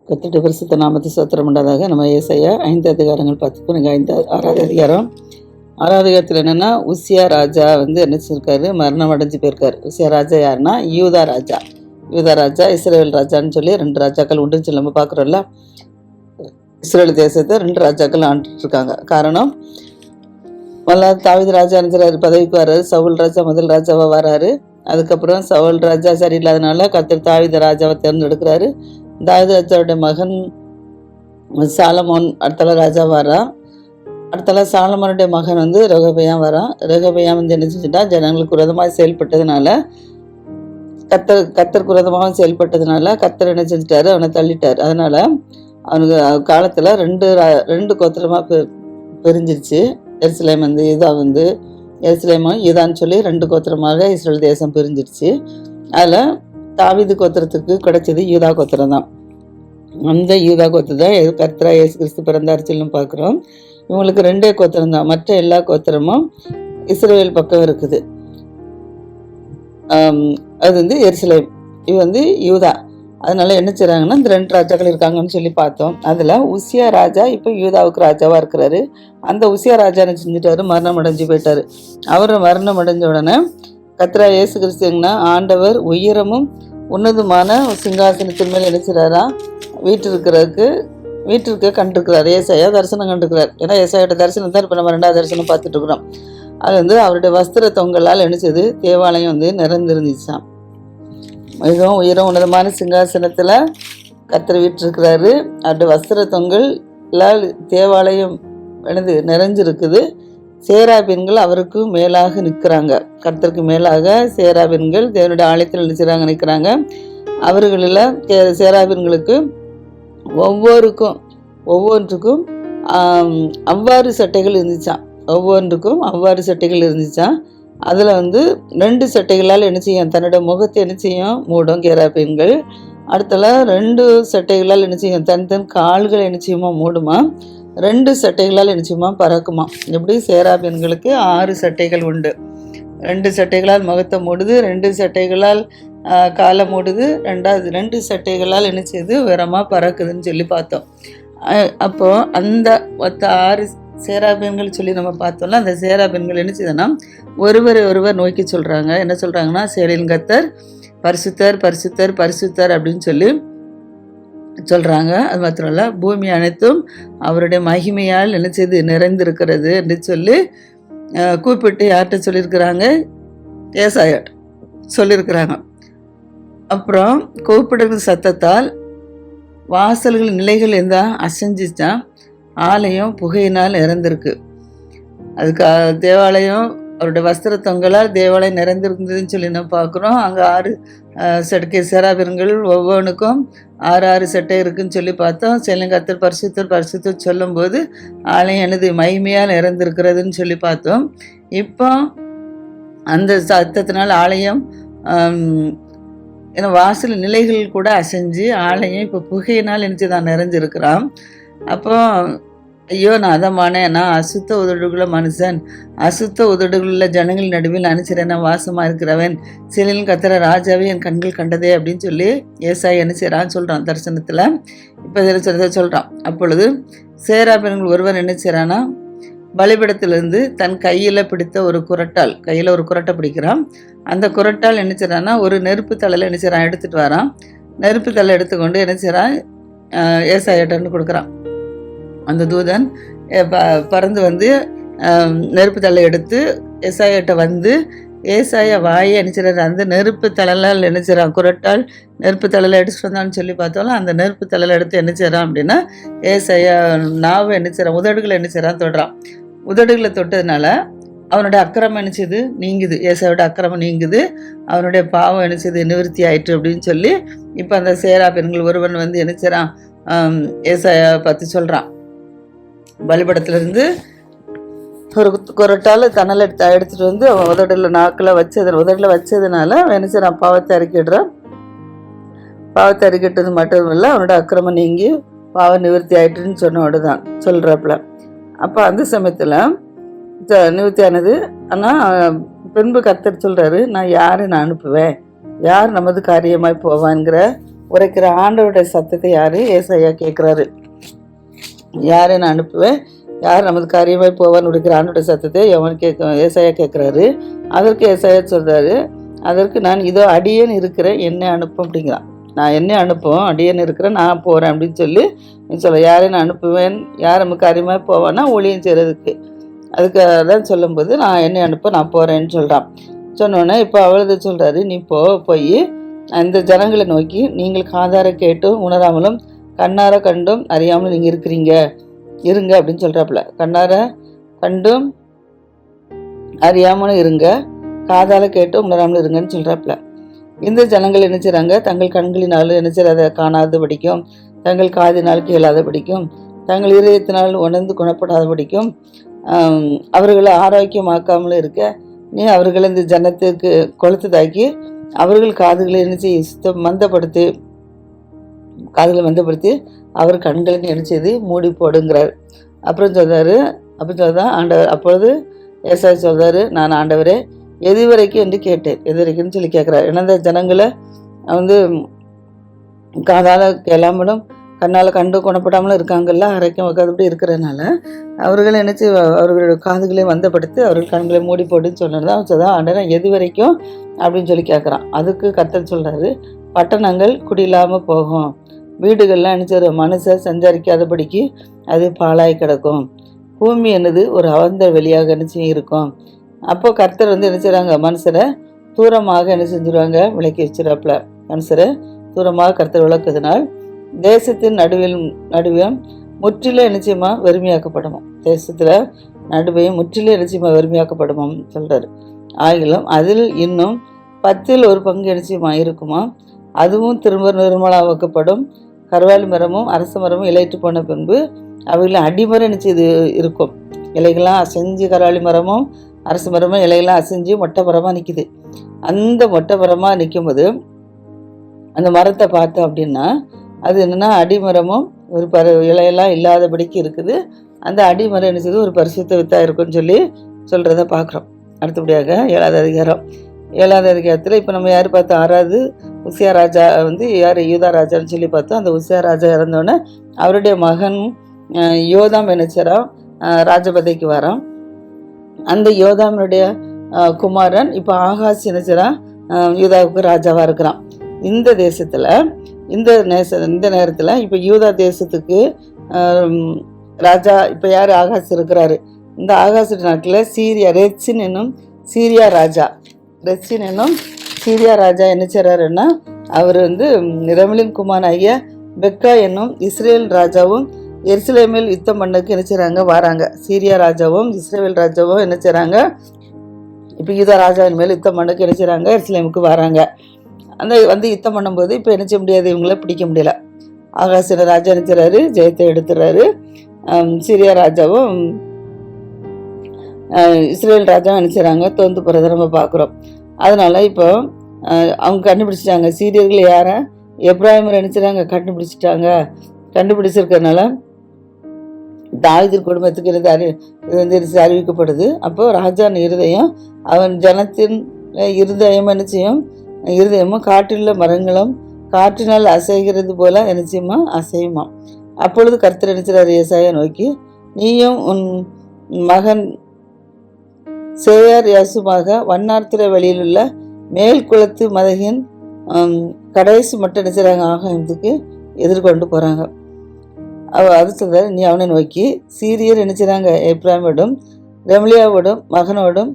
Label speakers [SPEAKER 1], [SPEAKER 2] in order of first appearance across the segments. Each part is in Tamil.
[SPEAKER 1] கர்த்தருடைய பரிசுத்த நாமத்தை ஸ்தோத்திரம் உண்டாதாக. நம்ம ஏசாயா 5 அதிகாரங்கள் பார்த்துப்போம். நீங்கள் 6வது அதிகாரம். 6வது அதிகாரத்தில் என்னென்னா, உசியா ராஜா என்ன செஞ்சிருக்காரு, மரணம் அடைஞ்சு போயிருக்காரு. உசியா ராஜா யாருன்னா யூதா ராஜா. யூதா ராஜா இஸ்ரேல் ராஜான்னு சொல்லி 2 ராஜாக்கள் உண்டுன்னு சொல்லி நம்ம பார்க்குறோம்ல. இஸ்ரேல் தேசத்தை 2 ராஜாக்கள் ஆண்டுருக்காங்க. காரணம், தாவீது ராஜா நினைச்சாரு பதவிக்கு வர்றாரு. சவுல் ராஜா முதல் ராஜாவாக வராரு. அதுக்கப்புறம் சவுல் ராஜா சரியில்லாதனால கர்த்தர் தாவீது ராஜாவை தேர்ந்தெடுக்கிறாரு. தாவீது ராஜாவுடைய மகன் சாலமோன் அடுத்தல ராஜா வரான். அடுத்தல சாலமோனுடைய மகன் ரெகொபெயாம் வரான். ரெகொபெயாம் என்ன செஞ்சுட்டா, ஜனங்களுக்கு விரோதமாக செயல்பட்டதுனால, கர்த்தருக்கு விரோதமாக செயல்பட்டதுனால கர்த்தர் என்ன செஞ்சுட்டாரு, அவனை தள்ளிட்டார். அதனால அவனுக்கு காலத்தில் ரெண்டு கோத்திரமாக பிரிஞ்சிருச்சு. எருசலேம் எருசலேமும் யூதான்னு சொல்லி 2 கோத்திரமாக இஸ்ரேல் தேசம் பிரிஞ்சிருச்சு. அதில் தாவீது கோத்திரத்துக்கு கிடைச்சது யூதா கோத்திரம் தான். அந்த யூதா கோத்திரம் தான் கர்த்தரா இயேசு கிறிஸ்து பிறந்தார் சொல்லி பார்க்குறோம். இவங்களுக்கு 2 கோத்திரம் தான். மற்ற எல்லா கோத்திரமும் இஸ்ரேல் பக்கம் இருக்குது. அது எருசலேம், இது யூதா. அதனால என்ன செய்கிறாங்கன்னா, இந்த 2 ராஜாக்கள் இருக்காங்கன்னு சொல்லி பார்த்தோம். அதில் உசியா ராஜா இப்போ யூதாவுக்கு ராஜாவாக இருக்கிறாரு. அந்த உசியா ராஜா என்ன செஞ்சுட்டாரு, மரணம் அடைஞ்சு போயிட்டாரு. அவர் மரணம் அடைஞ்ச உடனே கர்த்தரா இயேசு கிறிஸ்துங்கன்னா ஆண்டவர் உயரமும் உன்னதமான சிங்காசனத்தின் மேல் நினைச்சிறாரா வீட்டிற்கு கண்டிருக்கிறார். ஏசாயா தரிசனம் கண்டிருக்கிறார். ஏன்னா ஏசாயோட தரிசனம் தான் இப்போ நம்ம 2வது தரிசனம் பார்த்துட்டு இருக்கிறோம். அது அவருடைய வஸ்திர தொங்கலால் நினைச்சது தேவாலயம் நிறைந்திருந்துச்சான். மிகவும் உயரம் உன்னதமான சிங்காசனத்தில் கர்த்தர் வீட்டிருக்கிறாரு. அவருடைய வஸ்திர தொங்கலால் தேவாலயம் நிறைஞ்சிருக்குது. சேராபீன்கள் அவருக்கு மேலாக நிற்கிறாங்க. கர்த்தருக்கு மேலாக சேராபீன்கள் தேவனுடைய ஆலயத்தில் நிற்கிறாங்க. அவர்களில் சேராபீன்களுக்கு ஒவ்வொன்றுக்கும் அவ்வாறு சட்டைகள் இருந்துச்சான். அதில் 2 சட்டைகளால் என்ன செய்யும், தன்னுடைய முகத்தை என்ன செய்யும், மூடும் கேராபீன்கள். அடுத்தல 2 சட்டைகளால் என்ன செய்யும், தன் கால்களை என்ன செய்யுமா, மூடுமா. 2 சட்டைகளால் என்ன செய்யுமா, பறக்குமா. எப்படி சேராபீன்களுக்கு 6 சட்டைகள் உண்டு. 2 சட்டைகளால் முகத்தை மூடுது, 2 சட்டைகளால் காலை மூடுது, 2 சட்டைகளால் என்ன செய்யுது, உயரமாக பறக்குதுன்னு சொல்லி பார்த்தோம். அப்போது அந்த 6 சேராபீன்கள் சொல்லி நம்ம பார்த்தோம்ல. அந்த சேராபீன்கள் என்ன செய்யுதுன்னா, ஒருவர் நோக்கி சொல்கிறாங்க. என்ன சொல்கிறாங்கன்னா, சேனையின் கர்த்தர் பரிசுத்தர் பரிசுத்தர் பரிசுத்தர் அப்படின்னு சொல்லி சொல்கிறாங்க. அது மாத்திரம் இல்லை, பூமி அனைத்தும் அவருடைய மகிமையால் என்ன செய்து நிறைந்திருக்கிறது என்று சொல்லி கூப்பிட்டு யார்கிட்ட சொல்லியிருக்கிறாங்க, ஏசாயாட்ட சொல்லியிருக்கிறாங்க. அப்புறம் கூப்பிடுற சத்தத்தால் வாசல்கள் நிலைகள் அசைஞ்சிச்சான். ஆலயம் புகையினால் இறந்திருக்கு. அதுக்கு தேவாலயம் அவருடைய வஸ்திர தொங்கலால் தேவாலயம் நிறைந்திருந்ததுன்னு சொல்லி நம்ம பார்க்குறோம். அங்கே 6 சட்டை சேராபீன்கள் ஒவ்வொன்றுக்கும் 6 சட்டை இருக்குன்னு சொல்லி பார்த்தோம். கர்த்தர் பரிசுத்தர் பரிசுத்தர் சொல்லும்போது ஆலயம் மகிமையால் இறந்திருக்கிறதுன்னு சொல்லி பார்த்தோம். இப்போ அந்த சத்தத்தினால் ஆலயம் வாசல் நிலைகள் கூட அசைஞ்சு ஆலயம் இப்போ புகையினால் தான் நிறைஞ்சிருக்கிறான். அப்போ ஐயோ நான் அதமானேன், நான் அசுத்த உதடுகுள்ள மனுஷன், அசுத்த உதடுகளுள்ள ஜனங்கள் நடுவில் அனுச்சிறேன், நான் வாசமாக இருக்கிறவன், சிலையில் கத்திர ராஜாவே என் கண்கள் கண்டதே அப்படின்னு சொல்லி ஏசாய் என்ன செய்கிறான்னு சொல்கிறான் தரிசனத்தில். இப்போ இதில் சொல்கிறான். அப்பொழுது சேராபீன்கள் ஒருவர் என்ன செய்கிறான்னா, பலிபீடத்திலிருந்து தன் கையில் பிடித்த ஒரு குரட்டை பிடிக்கிறான். அந்த குரட்டால் என்ன செய்கிறான்னா, ஒரு நெருப்பு தலையில் என்ன செய்கிறான், எடுத்துகிட்டு வரான். நெருப்பு தலை எடுத்துக்கொண்டு என்ன செய்கிறான், ஏசாயிட்டன்னு கொடுக்குறான். அந்த தூதன் பறந்து நெருப்பு தலை எடுத்து ஏசாயிட்ட ஏசாயா வாயை நினைச்சிடறாரு. அந்த நெருப்பு தலைலால் நினைச்சிடறான், குரட்டால் நெருப்பு தலையில் எடுத்துட்டு வந்தான்னு சொல்லி பார்த்தோம்ல. அந்த நெருப்பு தலையில் எடுத்து என்ன செய்கிறான் அப்படின்னா, ஏசாயா நாவை என்ன செய்கிறான், உதடுகளை என்ன செய்கிறான், தொடுறான். உதடுகளை தொட்டதுனால அவனுடைய அக்கிரமம் என்ன செய்யுது, நீங்குது. ஏசாயோட அக்கிரமம் நீங்குது, அவனுடைய பாவம் என்ன செய்யுது, நிவர்த்தி ஆயிற்று அப்படின்னு சொல்லி இப்போ அந்த சேராபீன்கள் ஒருவன் என்ன செய்கிறான், ஏசாயா பார்த்து சொல்கிறான். பலிபீடத்திலிருந்து ஒரு குரட்டால் கனல் எடுத்துகிட்டு அவன் உதடில் வச்சதுனால என்ன செய்கிறான், பாவத்தை அறிக்கிட்டது மட்டும் இல்லை, அவனோட அக்கிரமம் நீங்கி பாவ நிவர்த்தி ஆயிட்டுன்னு சொன்னோடு தான் சொல்கிறாப்புல. அப்போ அந்த சமயத்தில் நிவர்த்தியானது. ஆனால் பின்பு கர்த்தர் சொல்கிறாரு, நான் யாரை நான் அனுப்புவேன், யார் நமது காரியமாய் போவான்ங்கிற உரைக்கிற ஆண்டவருடைய சத்தத்தை யார்? ஏசாயா கேட்குறாரு. யாரை நான் அனுப்புவேன், யார் நமது காரியமாய் போவான்னு உரைக்கிற ஆண்டோட சத்தத்தை எவன் ஏசாயா கேட்குறாரு. அதற்கு ஏசாயா சொல்கிறாரு, அதற்கு நான் இதோ அடியேன் இருக்கிறேன், என்னை அனுப்பும் அப்படிங்கிறான். நான் என்னை அனுப்புவோம், அடியேன் இருக்கிறேன், நான் போகிறேன் அப்படின்னு சொல்லி சொல்ல. யாரை நான் அனுப்புவேன், யார் நமக்கு காரியமாக போவான்னா ஊழியம் செய்கிறதுக்கு. அதுக்கு தான் சொல்லும்போது நான் என்னை அனுப்ப நான் போகிறேன்னு சொல்கிறான். சொன்னோன்னே இப்போ அவளது சொல்கிறாரு, நீ போய் அந்த ஜனங்களை நோக்கி, நீங்கள் காதார கேட்டும் உணராமலும் கண்ணார கண்டும் அறியாமலும் நீங்கள் இருங்க அப்படின்னு சொல்கிறாப்புல. கண்ணார கண்டும் அறியாமலும் இருங்க, காதால கேட்டும் உணராமலும் இருங்கன்னு சொல்கிறாப்புல. இந்த ஜனங்கள் என்ன செய்கிறாங்க? தங்கள் கண்களினால் என்ன செய்யாத காணாத படிக்கும், தங்கள் காதினால் கேளாத படிக்கும், தங்கள் இதயத்தினால் உணர்ந்து குணப்படாத படிக்கும், அவர்களை ஆரோக்கியமாக்காமலும் இருக்க நீ அவர்களை இந்த ஜனத்துக்கு கொளுத்ததாக்கி அவர்கள் காதுகளை என்ன செய்ய மந்தப்படுத்தி, காதுகளை மந்தப்படுத்தி அவர் கண்களை என்ன செய்து மூடி போடுங்கிறார். அப்புறம் சொல்கிறாரு, சொல்தான் ஆண்டவர். அப்பொழுது ஏசாயா சொல்கிறாரு, நான் ஆண்டவரே எது வரைக்கும் என்று கேட்டேன். எது வரைக்கும்னு சொல்லி கேட்குறாரு. ஏன்னா இந்த ஜனங்களை காதால் கேளாமலும் கண்ணால் கண்டு குணப்படாமலும் இருக்காங்கல்ல, அரைக்கும் உட்காந்துப்படி இருக்கிறதுனால அவர்களை நினச்சி அவர்களுடைய காதுகளை வந்தப்படுத்தி அவர்கள் கண்களை மூடி போட்டுன்னு சொன்னதான் சொல்லுதான் ஆண்டவன் எது வரைக்கும் அப்படின்னு சொல்லி கேட்குறான். அதுக்கு கர்த்தர் சொல்கிறாரு, பட்டணங்கள் குடியில்லாமல் போகும், வீடுகள்லாம் நினச்சி மனுஷர் சஞ்சாரிக்காதபடிக்கு அது பாழாய் கிடக்கும், பூமி என்னது ஒரு அவந்த வெளியாக நினச்சி இருக்கும். அப்போ கர்த்தர் என்ன செய்கிறாங்க? மனுஷரை தூரமாக என்ன செஞ்சுருவாங்க? விளக்கி வச்சிருவாப்புல. மனுஷரை தூரமாக கர்த்தர் விளக்குறதுனால் தேசத்தின் நடுவையும் முற்றிலும் நிச்சயமாக வெறுமையாக்கப்படுமா. தேசத்தில் நடுவையும் முற்றிலும் நிச்சயமாக வெறுமையாக்கப்படுமா சொல்கிறாரு. ஆகிலும் அதில் இன்னும் 10ல் 1 பங்கு நிச்சயமாக இருக்குமா, அதுவும் திரும்ப நிர்மலாக்கப்படும். கருவாலி மரமும் அரச மரமும் இலைட்டு போன பின்பு அவைகளை அடிமரம் நிச்சயம் இருக்கும். இலைகள்லாம் அசைஞ்சு கருவாலி மரமும் அரச மரமும் இலையெல்லாம் அசைஞ்சு மொட்டை மரமாக நிற்கிது. அந்த மொட்டை மரமாக நிற்கும்போது அந்த மரத்தை பார்த்தோம் அப்படின்னா அது என்னென்னா அடிமரமும் ஒரு இலையெல்லாம் இல்லாதபடிக்கு இருக்குது. அந்த அடிமரம் என்ன செய்யுது? ஒரு பரிசுத்த வித்தாக இருக்குன்னு சொல்லி சொல்கிறத பார்க்குறோம். அடுத்தபடியாக 7வது அதிகாரத்தில் இப்போ நம்ம யார் பார்த்தோம்? 6வது உசியா ராஜா யார்? யூதா ராஜான்னு சொல்லி பார்த்தோம். அந்த உசியா ராஜா இறந்தோடனே அவருடைய மகன் யோதாம் என்னச்சாரா ராஜபதைக்கு வரான். அந்த யோதாமனுடைய குமாரன் இப்போ ஆகாஷ் என்னச்சாரா யூதாவுக்கு ராஜாவாக இருக்கிறான். இந்த தேசத்தில் இந்த நேரத்தில் இப்போ யூதா தேசத்துக்கு ராஜா இப்போ யார்? ஆகாஷ் இருக்கிறாரு. இந்த ஆகாஷ் நாட்டில் ரெச்சின் என்னும் சீரியா ராஜா என்ன செய்கிறாருன்னா அவர் ரெமலின் குமாரனாகிய பெக்கா என்னும் இஸ்ரேல் ராஜாவும் எருசலேமில் யுத்தம் பண்ணக்கு என்ன செய்கிறாங்க? வராங்க. சீரியா ராஜாவும் இஸ்ரேல் ராஜாவும் என்ன செய்கிறாங்க? இப்போ யூதா ராஜாவின் மேல் யுத்தம் பண்ணக்கு என்ன செய்கிறாங்க? எருசலேமுக்கு வராங்க. அந்த யுத்தம் பண்ணும்போது இப்போ என்ன செய்ய முடியாது? இவங்கள பிடிக்க முடியல. ஆகாசின ராஜா என்ன செய்கிறாரு? ஜெயத்தை எடுத்துறாரு. சீரியா ராஜாவும் இஸ்ரேல் ராஜாவும் என்ன செய்கிறாங்க? தோந்து போகிறத நம்ம பார்க்குறோம். அதனால் இப்போ அவங்க கண்டுபிடிச்சிட்டாங்க. சீரியர்கள் யாரை? எப்ராஹிமர் என்ன செய்கிறாங்க? கண்டுபிடிச்சிருக்கிறதுனால தாவீது குடும்பத்துக்கு இது அறிவிக்கப்படுது. அப்போது ராஜாவின் இருதயம் அவன் ஜனத்தின் இருதயம் என்ன செய்யும்? இருதயமும் காற்றிலுள்ள மரங்களும் காற்றினால் அசைகிறது போல என்ன செய்யுமா? அசையுமா. அப்பொழுது கர்த்தர் நினைச்சார் ஏசாயா நோக்கி, நீயும் உன் மகன் சேயார் யாசுமாக வண்ணார்த்திர வெளியில் உள்ள மேல் குளத்து மதகின் கடைசி மட்டும் நினைச்சாங்க ஆகாயத்துக்கு எதிர்கொண்டு போகிறாங்க. அது சொல்ற, நீ அவனை நோக்கி சீரியர் நினைச்சாங்க எப்ராஹிமோடும் ரெமலியாவோடும் மகனோடும்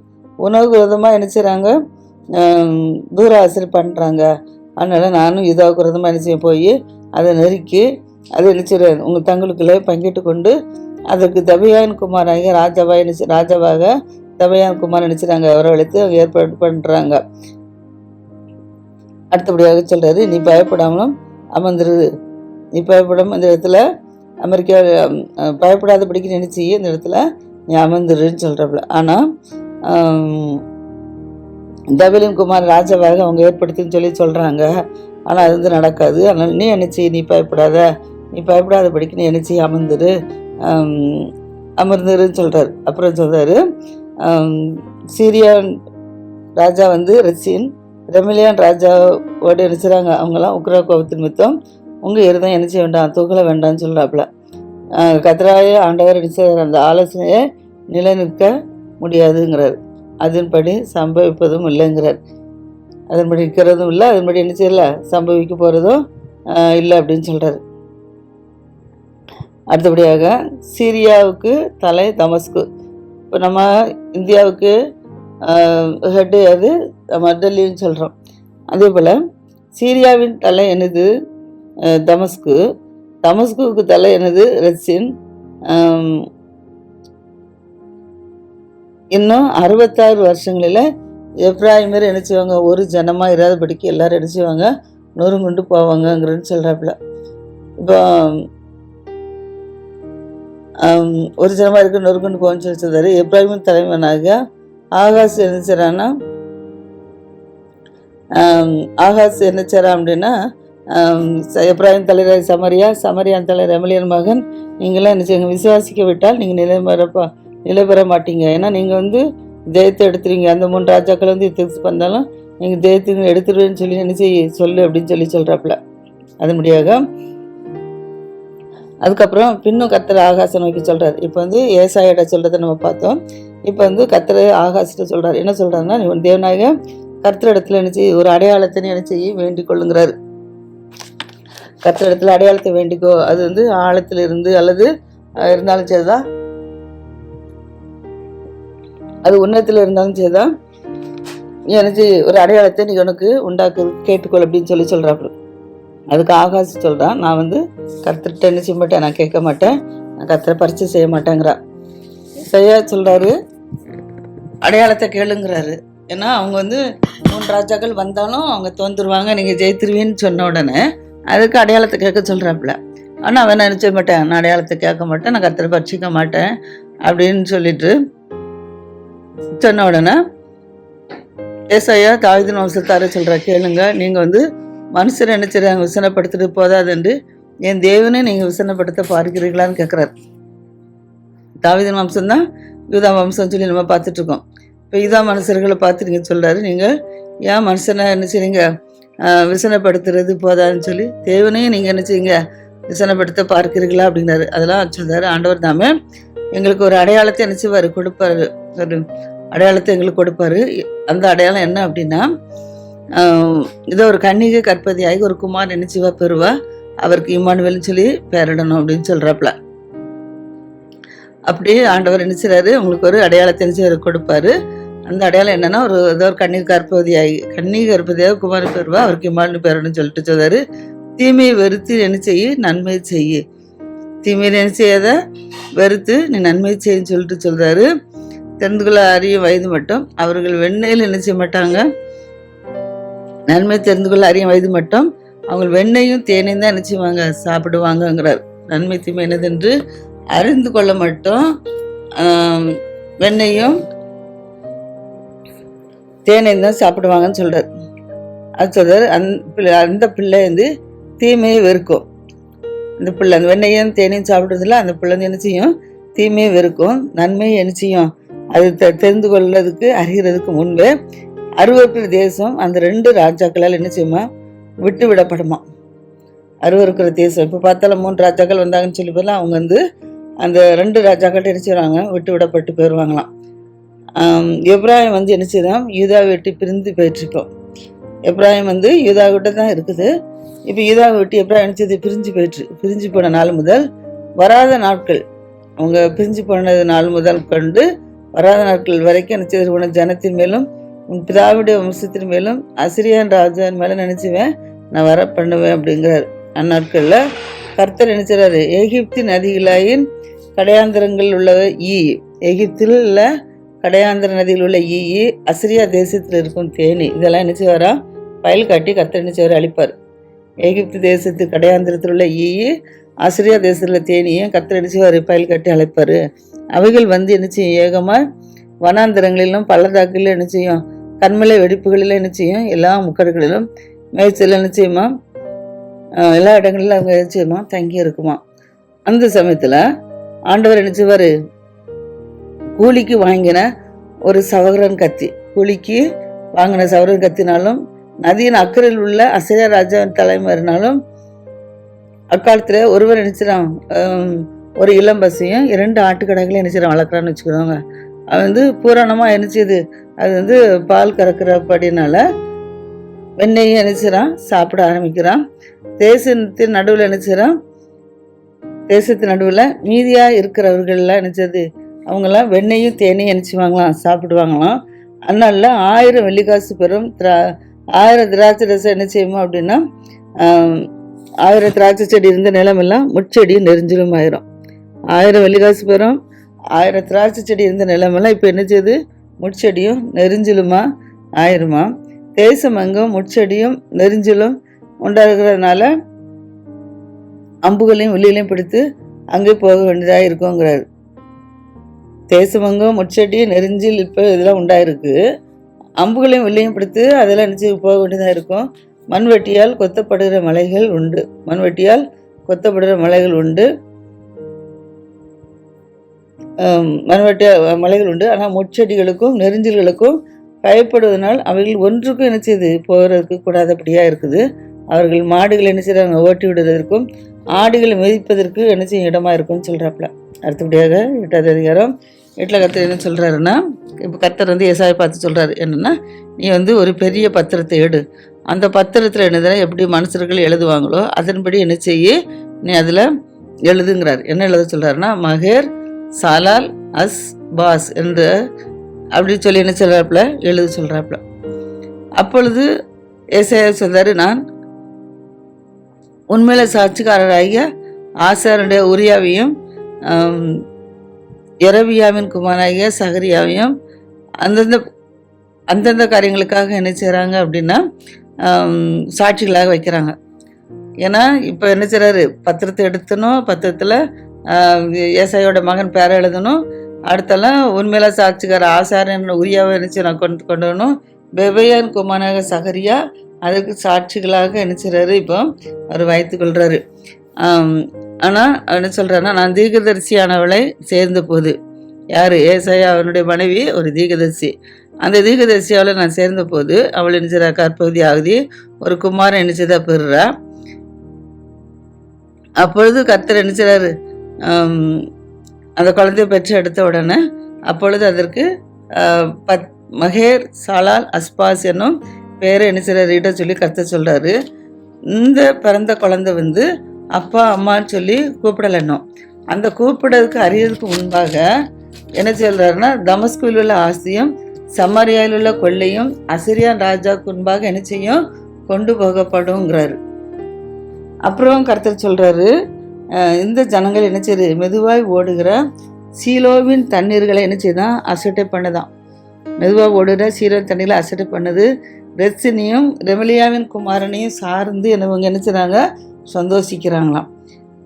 [SPEAKER 1] உணவு விரதமாக நினைச்சாங்க தூர ஆசிரியர் பண்ணுறாங்க. அதனால் நானும் யுதாவுக்கு விரதமாக நினைச்சேன் போய் அதை நெருக்கி அதை நினைச்சிடுறேன் உங்கள் தங்களுக்குள்ளே பங்கிட்டு கொண்டு அதற்கு தபையான் குமாராக ராஜாவாக தபையான் குமார் நினைச்சிறாங்க வரவழைத்து ஏற்பாடு பண்ணுறாங்க. அடுத்தபடியாக சொல்கிறாரு, நீ பயப்படாமலும் அமர்ந்துரு. நீ பயப்படாமல் இந்த இடத்துல அமெரிக்கா பயப்படாதபடிக்கு நினச்சி இந்த இடத்துல நீ அமர்ந்துருன்னு சொல்கிறப்பல. ஆனால் தபலின் குமார் ராஜாவாக அவங்க ஏற்படுத்தின்னு சொல்லி சொல்கிறாங்க. ஆனால் அது நடக்காது. அதனால் நீ நினச்சி நீ பயப்படாதபடிக்கு நீ நினச்சி அமர்ந்துருன்னு சொல்கிறார். அப்புறம் சொல்கிறாரு, சீரியா ராஜா ரெச்சின் ரெமிலியான் ராஜாவோடு நினைச்சுறாங்க. அவங்களாம் உக்ர கோபத்தின் நிமித்தம் உங்கள் இருதயம் என்ன செய்ய வேண்டாம், துகளை வேண்டாம்னு சொல்கிறாப்புல. கர்த்தராய ஆண்டவர் நினைச்சார், அந்த ஆலோசனையை நிலைநிற்க முடியாதுங்கிறார். அதன்படி சம்பவிப்பதும் இல்லைங்கிறார். அதன்படி இருக்கிறதும் இல்லை, அதன்படி என்ன செய்யல, சம்பவிக்க போகிறதும் இல்லை அப்படின்னு சொல்கிறார். அடுத்தபடியாக சீரியாவுக்கு தலை தமஸ்கு. இப்போ நம்ம இந்தியாவுக்கு ஹெட்டு அது நம்ம டெல்லின்னு சொல்கிறோம். அதே போல் சீரியாவின் தலை என்னது, தமஸ்கு. தமஸ்குவுக்கு தலை என்னது, ரெசின். இன்னும் 66 வருஷங்களில் எப்ராஹிமர் என்ன செய்வாங்க, ஒரு ஜனமாக இராதபடிக்கு எல்லாரும் என்ன செய்வாங்க, நொறுங்குண்டு போவாங்கங்கிறன்னு சொல்கிறாப்புல. இப்போ ஒரு ஜனமாக இருக்கு நொறுங்குண்டு போகணும்னு சொல்லி சொல்றாரு. எப்ராஹிமின் தலைவனாக ஆகாஷ் என்ன செய்றான்னா, ஆகாஷ் என்ன செய்றான் அப்படின்னா, எப்ராஹிம் தலைவர் சமரியான் தலைவர் ரெமலியன் மகன், நீங்களாம் என்ன செய்யுங்க, விசுவாசிக்க விட்டால் நீங்கள் நிலைபெற மாட்டீங்க. ஏன்னா நீங்கள் ஜெயத்தை எடுத்துருவீங்க. அந்த 3 ராஜாக்கள் யுத்தத்துக்கு வந்தாலும் நீங்கள் ஜெயத்துக்கு எடுத்துருவேன்னு சொல்லி என்ன சொல்லு அப்படின்னு சொல்கிறாப்புல. அதன்படியாக அதுக்கப்புறம் பின்னும் கர்த்தர் ஆகாசை நோக்கி சொல்கிறார். இப்போ ஏசாயிட்ட சொல்கிறத நம்ம பார்த்தோம். இப்போ கர்த்தர் ஆகாசிட்ட சொல்கிறார். என்ன சொல்கிறாருன்னா, நீ உன் தேவனாக கர்த்தர் இடத்துல என்ன செய்ய, ஒரு அடையாளத்தை என்ன செய்ய வேண்டிக் கொள்ளுங்கிறார். கர்த்தர் இடத்துல அடையாளத்தை வேண்டிக்கோ. அது ஆழத்தில் இருந்து அல்லது இருந்தாலும் சரிதான், அது உன்னத்தில் இருந்தாலும் சரிதான், நீ என்ன செய்ய, ஒரு அடையாளத்தை நீ உனக்கு உண்டாக்கு கேட்டுக்கொள் அப்படின்னு சொல்கிறாப்புல. அதுக்கு ஆகாஷ் சொல்கிறான், நான் கர்த்தர்கிட்ட என்ன செய்ய மாட்டேன், நான் கேட்க மாட்டேன், நான் கர்த்தரை பரிச்சை செய்ய மாட்டேங்கிறா. சரியா சொல்கிறாரு, அடையாளத்தை கேளுங்கிறாரு. ஏன்னா அவங்க 3 ராஜாக்கள் வந்தாலும் அவங்க தோந்துருவாங்க, நீங்கள் ஜெயித்திருவீன்னு சொன்ன உடனே அதுக்கு அடையாளத்தை கேட்க சொல்கிறாப்புல. ஆனால் அவன் என்ன செய்ய மாட்டேன், நான் அடையாளத்தை கேட்க மாட்டேன், நான் கர்த்தரை பரிச்சிக்க மாட்டேன் அப்படின்னு சொல்லிட்டு சொன்ன உடனே ஏசாயா தாவீதின் வம்சத்தார சொல்கிற, கேளுங்க, நீங்கள் மனுஷரை என்ன செய்றாங்க, விசனப்படுத்திட்டு போதாதுன்று என் தேவனை நீங்கள் விசனப்படுத்த பார்க்கிறீங்களான்னு கேட்குறாரு. தாவீதின் வம்சம் தான் யூதா வம்சம் சொல்லி நம்ம பார்த்துட்ருக்கோம். இப்போ யூதா மனுஷர்களை பார்த்து நீங்கள் சொல்கிறாரு, நீங்கள் ஏன் மனுஷனை என்ன செய்றீங்க, விசனப்படுத்துறது போதாதுன்னு சொல்லி தேவனையும் நீங்கள் என்ன செய்யுங்க, விசனப்படுத்த பார்க்கிறீங்களா அப்படிங்கிறாரு. அதெல்லாம் சொல்கிறாரு. ஆண்டவர் தாமே எங்களுக்கு ஒரு அடையாளத்தை என்ன செய்வார், கொடுப்பாரு. ஒரு அடையாளத்தை எங்களுக்கு கொடுப்பாரு. அந்த அடையாளம் என்ன அப்படின்னா, இதை ஒரு கன்னிகை கற்பதியாகி ஒரு குமார் நினைச்சுவா பெறுவா, அவருக்கு இம்மானுவேல்னு சொல்லி பேரிடணும் அப்படின்னு சொல்கிறாப்புல. அப்படியே ஆண்டவர் நினைச்சாரு, உங்களுக்கு ஒரு அடையாளத்தை நினைச்சு கொடுப்பாரு. அந்த அடையாளம் என்னன்னா, ஏதோ ஒரு கன்னிகை கற்பதியாக குமார் பெறுவா, அவருக்கு இம்மானு பேரிடணும்னு சொல்லிட்டு சொல்றாரு. தீமையை வெறுத்து என்ன செய்ய, நன்மை செய்ய. தீமையை என்ன செய்யாத, வெறுத்து நீ நன்மை செய்யன்னு சொல்லிட்டு சொல்றாரு. தெரிந்து கொள்ள அறியும் வயது மட்டும் அவர்கள் வெண்ணெயில் என்ன செய்ய மாட்டாங்க, நன்மை தெரிந்து கொள்ள அறியும் வயது மட்டும் அவங்க வெண்ணையும் தேனையும் தான் என்ன செய்வாங்க, சாப்பிடுவாங்கங்கிறார். நன்மை தீமை என்னதென்று அறிந்து கொள்ள மட்டும் வெண்ணையும் தேனையும் தான் சாப்பிடுவாங்கன்னு சொல்றார். அது சொல்றாரு, அந்த பிள்ளை தீமையை வெறுக்கும். அந்த பிள்ளை அந்த வெண்ணையும் தேனையும் சாப்பிட்றதுல அந்த பிள்ளை என்ன செய்யும், தீமையை வெறுக்கும். நன்மையை என்ன செய்யும், அது தெரிந்து கொள்றதுக்கு அறிகிறதுக்கு முன்பே அருவருக்கிற தேசம் அந்த 2 ராஜாக்களால் என்ன செய்யுமா, விட்டு விடப்படுமா. அருவருக்கிற தேசம் இப்போ பார்த்தாலும் 3 ராஜாக்கள் வந்தாங்கன்னு சொல்லி போல அவங்க அந்த 2 ராஜாக்கள்கிட்ட என்ன செய்வாங்க, விட்டு விடப்பட்டு போயிடுவாங்களாம். எப்ராஹிம் என்ன செய்தான், யூதாவை விட்டு பிரிந்து போயிட்டுருக்கோம். எப்ராஹிம் யூதாவிட்ட தான் இருக்குது. இப்போ யூதாவை விட்டு எப்ராஹிம் நினச்சது பிரிஞ்சு போன நாள் முதல் வராத நாட்கள், அவங்க பிரிஞ்சு போன நாள் முதல் கொண்டு வராத நாட்கள் வரைக்கும் நினைச்சது, உன ஜனத்தின் மேலும் உன் பிதாவுடைய வம்சத்தின் மேலும் அசிரியான் ராஜான் மேலே நினைச்சுவேன் நான் வர பண்ணுவேன் அப்படிங்கிறார். அந்நாட்களில் கர்த்தர் நினைச்சாரு, எகிப்தின் நதிகளாயின் கடையாந்திரங்கள் உள்ள எகிப்தில் உள்ள கடையாந்திர நதியில் உள்ள அசிரியா தேசத்தில் இருக்கும் தேனி, இதெல்லாம் நினைச்சுவாரா பயில் காட்டி கர்த்தர் நினைச்சவரை அழிப்பார். எகிப்து தேசத்து கடையாந்திரத்தில் உள்ள அசிரியா தேசத்தில் தேனியை கர்த்தர் நினைச்சுவார் பயில் காட்டி அழைப்பார். அவைகள் என்ன செய்யும், ஏகமாக வனாந்திரங்களிலும் பள்ளத்தாக்கிலும் என்ன செய்யும், கண்மலை வெடிப்புகளிலும் என்ன செய்யும், எல்லா முக்கடுகளிலும் மேய்ச்சல் என்ன செய்யுமா, எல்லா இடங்களிலும் அவங்க என்ன செய்யுமா, தங்கி இருக்குமா. அந்த சமயத்தில் ஆண்டவர் என்ன செய்வார், கூலிக்கு வாங்கின ஒரு சவரன் கத்தி, கூலிக்கு வாங்கின சவரன் கத்தினாலும் நதியின் அக்கறையில் உள்ள அசிரியா ராஜாவின் தலைமறினாலும் அக்காலத்தில் ஒருவர் நினைச்சிடான் ஒரு இளம்பசையும் 2 ஆட்டுக்கடைகளையும் நினைச்சிடான் வளர்க்குறான்னு வச்சுக்கிறோங்க. அது பூரணமாக நினைச்சது. அது பால் கறக்கிறபடினால வெண்ணெயும் நினைச்சிடான் சாப்பிட ஆரம்பிக்கிறான். தேசத்தின் நடுவில் நினைச்சிடான். தேசத்தின் நடுவில் மீதியாக இருக்கிறவர்கள்லாம் நினைச்சது அவங்கெல்லாம் வெண்ணெயும் தேனையும் நினைச்சுவாங்களாம், சாப்பிடுவாங்களாம். அதனால 1000 வெள்ளிக்காசு பெறும் 1000 திராட்சை ரசம் என்ன செய்யுமோ அப்படின்னா 1000 திராட்சை செடி இருந்த நிலமெல்லாம் முட்செடியும் நெரிஞ்சிலும் ஆயிரும். 1000 வெள்ளிக்காசு பெறும் 1000 திராட்சை செடி இருந்த நிலமெல்லாம் இப்போ என்ன செய்யுது? முட்செடியும் நெரிஞ்சிலுமா ஆயிருமா. தேசம் எங்கும் முட்செடியும் நெரிஞ்சிலும் உண்டாகிறதுனால அம்புகளையும் உள்ளிலையும் பிடித்து அங்கே போக வேண்டியதாக இருக்குங்கிறாரு. தேசமங்கம் முட்செடியும் நெரிஞ்சில் இப்போ இதெல்லாம் உண்டாயிருக்கு. அம்புகளையும் உள்ளிலையும் பிடித்து அதெல்லாம் நினச்சி போக வேண்டியதாக இருக்கும். மண்வெட்டியால் கொத்தப்படுகிற மலைகள் உண்டு. மண்வெட்டியால் கொத்தப்படுகிற மலைகள் உண்டு. மலைகள் உண்டு. ஆனால் முட்செடிகளுக்கும் நெரிஞ்சல்களுக்கும் பயப்படுவதனால் அவைகள் ஒன்றுக்கும் என்ன செய்யுது? போகிறதுக்கு கூடாதபடியாக இருக்குது. அவர்கள் மாடுகள் என்ன செய்கிறாங்க? ஓட்டி விடுவதற்கும் ஆடுகளை மிதிப்பதற்கு என்ன செய்யும் இடமா இருக்கும்னு சொல்கிறாப்புல. அடுத்தபடியாக 8வது அதிகாரம் 8ல் கர்த்தர் என்ன சொல்கிறாருன்னா, இப்போ கர்த்தர் ஏசாயை பார்த்து சொல்கிறாரு என்னென்னா, நீ ஒரு பெரிய பத்திரத்தை எடு. அந்த பத்திரத்தில் என்னதுன்னா எப்படி மனுஷர்கள் எழுதுவாங்களோ அதன்படி என்ன செய்ய நீ அதில் எழுதுங்கிறார். என்ன எழுத சொல்கிறாருன்னா, மகேர் சாலால் அஸ் பாஸ் என்று அப்படி சொல்லி என்ன சொல்கிறாப்புல எழுத சொல்கிறாப்புல. அப்பொழுது ஏசாயா சொல்கிறாரு, நான் உண்மையில சாட்சிக்காரராகிய ஆசாருடைய உரியாவையும் எரபியாவின் குமாராகிய சகரியாவையும் அந்தந்த காரியங்களுக்காக என்ன செய்கிறாங்க அப்படின்னா சாட்சிகளாக வைக்கிறாங்க. ஏன்னா இப்போ என்ன செய்கிறாரு? பத்திரத்தை எடுத்தணும், பத்திரத்தில் ஏசாயோட மகன் பேரை எழுதணும், அடுத்தெல்லாம் உண்மையில சாட்சிக்கார ஆசாரன் உரியாவை என்ன நான் கொண்டு வரணும். பெபையான் குமாராக சகரியா அதுக்கு சாட்சிகளாக என்ன செய்கிறாரு? இப்போ அவர் வைத்து கொள்கிறாரு. ஆனால் என்ன சொல்கிறாருன்னா, நான் தீர்க்கதரிசியானவளை சேர்ந்த போது, யார்? ஏசாயா அவனுடைய மனைவி ஒரு தீர்க்கதரிசி. அந்த தீர்க்கதரிசியாவளை நான் சேர்ந்த போது அவள் என்ன செய்கிறா? கற்பகுதி ஆகுதி ஒரு குமாரன் என்ன செய்தா பெறுறா. அப்பொழுது கர்த்தர் என்ன செய்கிறாரு? அந்த குழந்தைய பெற்று எடுத்த உடனே அப்பொழுது அதற்கு மகேர் சாலால் அஸ்பாஸ் என்னும் பேரை என்ன செய்கிறார்? சொல்லி கர்த்தர் சொல்கிறாரு. இந்த பிறந்த குழந்தை அப்பா அம்மான்னு சொல்லி கூப்பிடலன்னும். அந்த கூப்பிடுறதுக்கு அறியறதுக்கு முன்பாக என்ன சொல்கிறாருன்னா, தமஸ்குவில் உள்ள ஆசையும் சமாரியாவில் உள்ள கொள்ளையும் அசிரியான் ராஜாவுக்கு முன்பாக என்ன செய்யும்? கொண்டு போகப்படுங்கிறாரு. அப்புறம் கர்த்தர் சொல்கிறாரு, இந்த ஜனங்கள் என்ன செய்யுது? மெதுவாய் ஓடுகிற சீலோவின் தண்ணீர்களை என்ன செய்தான்? அசட்டை பண்ணுதான். மெதுவாக ஓடுகிற சீலோவின் தண்ணீர்களை அசட்டை பண்ணுது. ரெத்சினியும் ரெமலியாவின் குமாரனையும் சார்ந்து என்னவங்க என்ன செய்கிறாங்க? சந்தோஷிக்கிறாங்களாம்.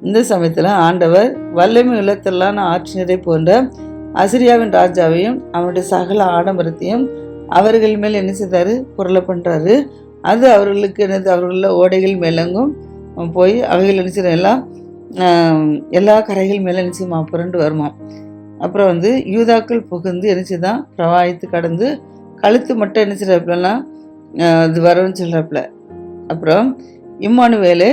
[SPEAKER 1] இந்த சமயத்தில் ஆண்டவர் வல்லமை உள்ளத்தெல்லாம் ஆற்றினரை போன்ற அசிரியாவின் ராஜாவையும் அவனுடைய சகல ஆடம்பரத்தையும் அவர்கள் மேல் என்ன செய்தார்? பொருளை பண்ணுறாரு. அது அவர்களுக்கு என்னது? அவர்கள ஓடைகள் மேலங்கும் போய் அவைகள் என்ன செய்கிற எல்லா கரைகள் மேலே என்ன செய்யுமா? புரண்டு வருமா. அப்புறம் யூதாக்கள் புகுந்து என்ன செய்தான்? பிரவாகித்து கடந்து கழுத்து மட்டும் என்ன செய்கிறாப்புலாம் இது வரவுன்னு சொல்கிறாப்புல. அப்புறம் இம்மானுவேலே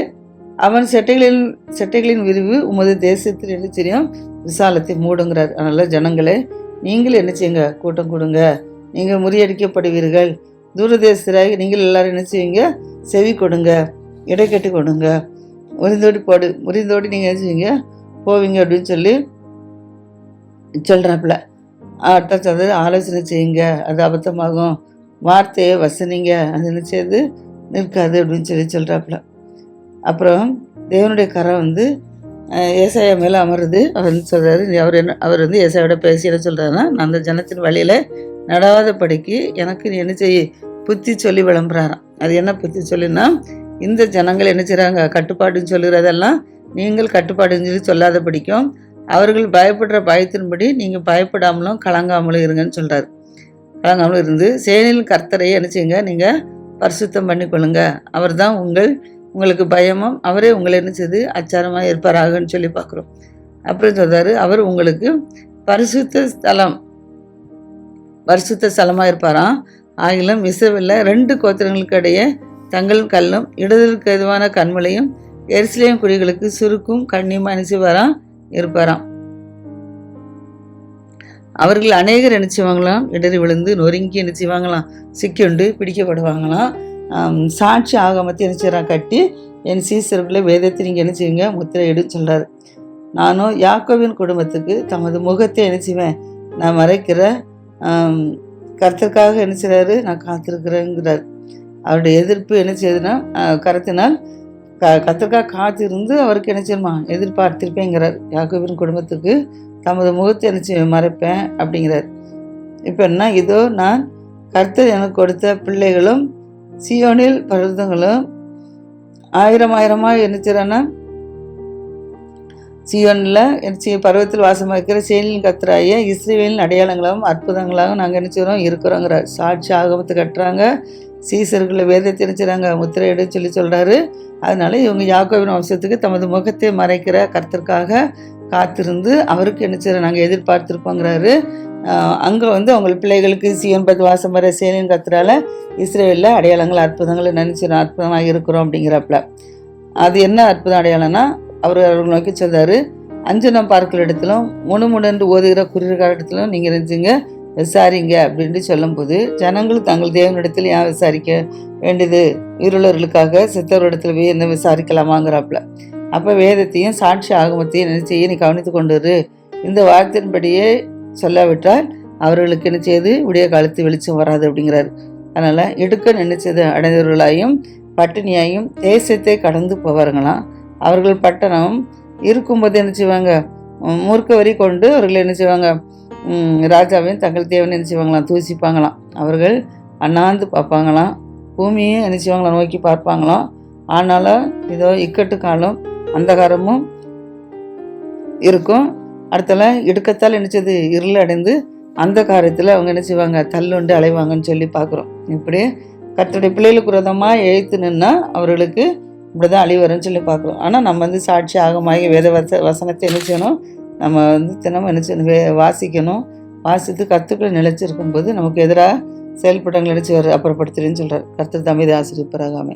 [SPEAKER 1] அவன் செட்டைகளின் விரிவு உமது தேசத்தில் என்ன செய்யும்? விசாலத்தை மூடுங்கிறார். அதனால் ஜனங்களே, நீங்கள் என்ன செய்யுங்க? கூட்டம் கொடுங்க, நீங்கள் முறியடிக்கப்படுவீர்கள். தூரதேசராகி நீங்கள் எல்லாரும் என்ன செய்வீங்க? செவி கொடுங்க, இடைக்கட்டி கொடுங்க, முறிந்தோடி நீங்கள் என்ன செய்வீங்க? போவீங்க அப்படின்னு சொல்லி சொல்கிறாப்புல. அடுத்த ஆலோசனை செய்யுங்க, அது அபத்தமாகும். வார்த்தையை வசனிங்க, அது என்ன செய்யுது? நிற்காது அப்படின்னு சொல்லி சொல்கிறாப்புல. அப்புறம் தேவனுடைய கரம் ஏசாயா மேலே அமருது. அவர் சொல்கிறாரு, அவர் ஏசாயோட பேசி என்ன சொல்கிறாருன்னா, நான் அந்த ஜனத்தின் வழியில் நடாதபடிக்கு எனக்கு நீ என்ன செய்ய புத்தி சொல்லி விளம்புறாராம். அது என்ன புத்தி சொல்லினா, இந்த ஜனங்கள் என்ன செய்கிறாங்க? கட்டுப்பாடுன்னு சொல்லுறதெல்லாம் நீங்கள் கட்டுப்பாடுன்னு சொல்லி சொல்லாத படிக்கும். அவர்கள் பயப்படுற பயத்தின்படி நீங்கள் பயப்படாமலும் கலங்காமலும் இருங்கன்னு சொல்கிறார். கலங்காமலும் இருந்து சேனையில் கர்த்தரை என்ன செய்யுங்க? நீங்கள் பரிசுத்தம் பண்ணிக்கொள்ளுங்க. அவர் தான் உங்களுக்கு பயமும், அவரே உங்களை என்ன செய்து அச்சாரமாக இருப்பாராகன்னு சொல்லி பார்க்குறோம். அப்புறம் சொல்கிறாரு, அவர் உங்களுக்கு பரிசுத்த ஸ்தலமாக இருப்பாராம். ஆகிலும் இஸ்ரவேலில் 2 கோத்திரங்களுக்கு இடையே தங்கள் கல்லும் இடுதலுக்கு எதுவான கண்மலையும் எருசலேம் குடிகளுக்கு சுருக்கும் கண்ணியுமா நினைச்சுவாராம் இருப்பாராம். அவர்கள் அநேகர் நினைச்சுவாங்களாம் இடறி விழுந்து நொறுங்கி நினைச்சுவாங்களாம் சிக்கியுண்டு பிடிக்கப்படுவாங்களாம். சாட்சி ஆகமத்தை நினைச்சுறான் கட்டி என் சீசர்களை வேதத்தை நீங்கள் என்ன செய்வீங்க முத்திரையிடும் சொல்கிறார். நானும் யாக்கோவின் குடும்பத்துக்கு தமது முகத்தை நினைச்சுவேன், நான் மறைக்கிற கர்த்தருக்காக என்ன செய்கிறாரு, நான் காத்திருக்கிறேங்கிறார். அவருடைய எதிர்ப்பு என்ன செய்யுதுன்னா கருத்தினால் கர்த்தருக்காக காத்திருந்து அவருக்கு என்ன செய்யணுமா எதிர்பார்த்திருப்பேங்கிறார். யாக்கோவின் குடும்பத்துக்கு தமது முகத்தை என்ன செய்வேன் மறைப்பேன் அப்படிங்கிறார். இப்போ என்ன, இதோ நான் கர்த்தர் எனக்கு கொடுத்த பிள்ளைகளும் சியோனில் பருவதங்களும் ஆயிரமாயிரமாக என்ன செய்யறான்னா சியோனில் என்ன பருவத்தில் வாசமாக இருக்கிற சேனின் கர்த்தராகிய இஸ்ரவேலின் அடையாளங்களாகவும் அற்புதங்களாகவும் நாங்கள் என்ன செய்கிறோம் இருக்கிறோங்கிறார். சாட்சி ஆகமத்தை கட்டுறாங்க, சீசர்களை வேதத்தை நினைச்சுறாங்க முத்திரையிட சொல்லி சொல்கிறாரு. அதனால இவங்க யாக்கோவின் வம்சத்துக்கு தமது முகத்தை மறைக்கிற கர்த்தருக்காக காத்திருந்து அவருக்கு என்ன செய்கிற நாங்கள் எதிர்பார்த்துருப்போங்கிறாரு. அங்கே அவங்க பிள்ளைகளுக்கு சியோன் பத்து வாசம் வர சேனின் கர்த்தரால் இஸ்ரவேலில் அடையாளங்கள் அற்புதங்களை நினைச்சிடும் அற்புதமாக இருக்கிறோம் அப்படிங்கிறப்பல. அது என்ன அற்புதம் அடையாளம்னா அவர்கள் நோக்கி சொல்றாரு, அஞ்சனம் பார்க்கிற இடத்திலும் முணுமுணன்று ஓதுகிற குறுகிற இடத்திலும் நீங்கள் இருந்துச்சுங்க விசாரிங்க அப்படின்ட்டு சொல்லும்போது ஜனங்கள் தங்கள் தேவனிடத்தில் ஏன் விசாரிக்க வேண்டியது, உயிருள்ளவர்களுக்காக சித்தவரிடத்தில் போய் என்ன விசாரிக்கலாமாங்கிறாப்புல. அப்போ வேதத்தையும் சாட்சி ஆகமத்தையும் என்ன செய்ய நீ கவனித்து கொண்டு இந்த வார்த்தையின்படியே சொல்லாவிட்டால் அவர்களுக்கு என்ன செய்யுது விடிய காலத்து வெளிச்சம் வராது அப்படிங்கிறாரு. அதனால் இடுக்க நினைச்சது அடைந்தவர்களாயும் பட்டினியாயும் தேசத்தை கடந்து போவார்களாம். அவர்கள் பட்டணம் இருக்கும்போது என்ன செய்வாங்க மூர்க்க வரி கொண்டு அவர்கள் என்ன செய்வாங்க ராஜாவையும் தங்கள் தேவனை என்ன செய்வாங்களாம் தூசிப்பாங்களாம். அவர்கள் அண்ணாந்து பார்ப்பாங்களாம், பூமியும் என்ன செய்வாங்களாம் நோக்கி பார்ப்பாங்களாம். ஆனாலும் இதோ இக்கட்டு காலம் அந்தகாரமும் இருக்கும். அடுத்தல இடுக்கத்தால் நினைச்சது இருள் அடைந்து அந்த காரியத்தில் அவங்க என்ன செய்வாங்க தள்ளுண்டு அலைவாங்கன்னு சொல்லி பார்க்குறோம். இப்படி கர்த்தருடைய பிள்ளைகளுக்கு விரோதமாக எழுத்து நின்னா அவர்களுக்கு இப்படிதான் அழிவருன்னு சொல்லி பார்க்குறோம். ஆனால் நம்ம சாட்சி ஆகமாகி வேத வசனத்தை என்ன செய்யணும், நம்ம தினமும் என்ன செய்யணும் வாசிக்கணும். வாசித்து கருத்துக்கள் நிலைச்சிருக்கும் போது நமக்கு எதிராக செயல்பட்டவங்களை நினைச்சு அப்புறப்படுத்துறேன்னு சொல்கிறார். கர்த்தர் தாமே ஆசிரியப்பராகாமே.